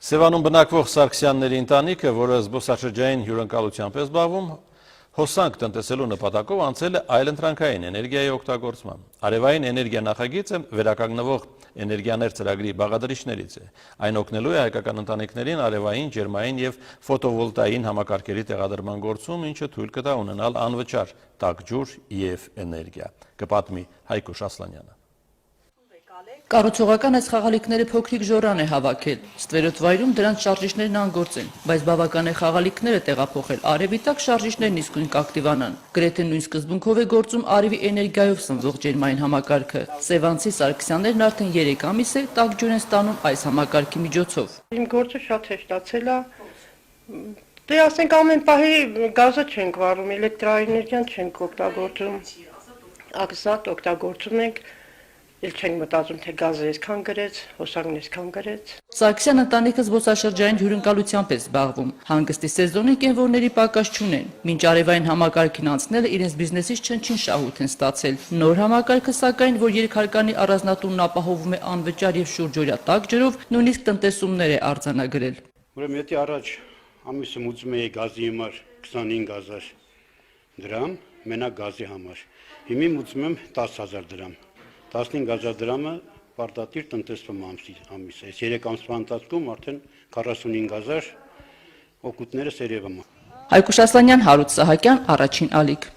Սևանում բնակվող Սարգսյանների ընտանիքը, որը զբոսաշրջային հյուրընկալությամբ է զբաղվում, հոսանք տնտեսելու նպատակով անցել է այլընտրանքային էներգիայի օգտագործման։ Արևային էներգիա նախագիծը վերականգնվող էներգիաներ ծրագրի բաղադրիչներից է։ Այն օգնելու է հայկական ընտանիքներին արևային, ջերմային և ֆոտովոլտային համակարգերի տեղադրման գործում, ինչը թույլ կտա ունենալ անվճար տաք ջուր և էներգիա։ Կպատմի Հայկուշ Ասլանյանը։ Կառուցողական այս խաղալիքները փոքրիկ ժորան է հավաքել։ Ստվերոտ վայրում դրանց շարժիչներն անգործ են, բայց բավական է խաղալիքները տեղափոխել արևի տակ շարժիչներն իսկույն կակտիվանան։ Գրեթե նույն սկզբունքով է գործում արևի էներգիայով սնվող ջերմային համակարգը։ Սևանցի Սարգսյաններն արդեն 3 ամիս է տաք ջուր են ստանում այս համակարգի միջոցով։ Իմ գործը շատ հեշտացել է։ Դե ասենք ամեն պահի գազը չենք վառում, էլեկտրաէներգիան չենք օգտագործում։ Ակսատ օգտագործում ենք, էլ չենք մտածում, թե գազը այսքան գրեց, հոսանքն այսքան գրեց։ Սարգսյան ընտանիքը զբոսաշրջային հյուրընկալությամբ է զբաղվում։ Հանգստի սեզոնին կենվորների պակաս չունեն։ Մինչ արևային համակարգին անցնելը իրենց բիզնեսից չնչին շահույթ են ստացել։ Նոր համակարգը սակայն, որ երկհարկանի առանձնատունն ապահովում է անվճար և շուրջօրյա տաք ջրով, նույնիսկ տնտեսումներ է արձանագրել։ Ուրեմն եթե առաջ ամիսը ուզում էի գազի համար 25,000 դրամ, մենակ գազի համար։ Հիմա ուզում եմ 10,000 դրամ։ 15,000 դրամը պարտադիր տնտեսվում ամիս է։ 3 ամսվա ընթացքում արդեն 45,000 օգուտները սերևում։ Հայկուշ Ասլանյան, Հարութ Սահակյան, Առաջին ալիք։